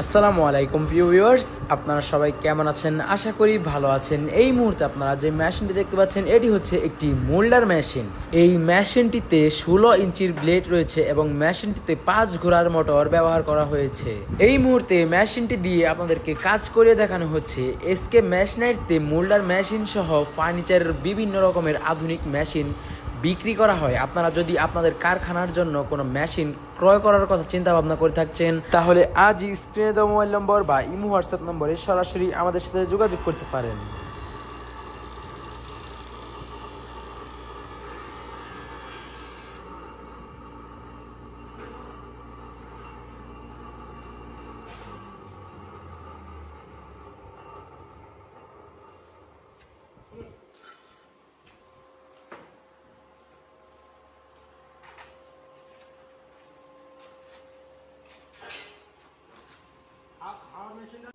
আসসালামু আলাইকুম প্রিয় ভিউয়ার্স, আপনারা সবাই কেমন আছেন? আশা করি ভালো আছেন। এই মুহূর্তে আপনারা যে মেশিনটি দেখতে পাচ্ছেন এটি হচ্ছে একটি মোল্ডার মেশিন। এই মেশিনটিতে 16 ইঞ্চির ব্লেড রয়েছে এবং মেশিনটিতে 5 ঘোড়ার মোটর ব্যবহার করা হয়েছে। এই মুহূর্তে মেশিনটি দিয়ে আপনাদেরকে কাজ করে দেখানো হচ্ছে। এসকে মেশিনারিতে মোল্ডার মেশিন সহ ফার্নিচারের বিভিন্ন রকমের আধুনিক মেশিন বিক্রি করা হয়। আপনারা যদি আপনাদের কারখানার জন্য কোনো মেশিন ক্রয় করার কথা চিন্তা ভাবনা করে থাকছেন, তাহলে আজই স্ক্রিনে দেওয়া মোবাইল নম্বর বা ইমো হোয়াটসঅ্যাপ নম্বরে সরাসরি আমাদের সাথে যোগাযোগ করতে পারেন। our machine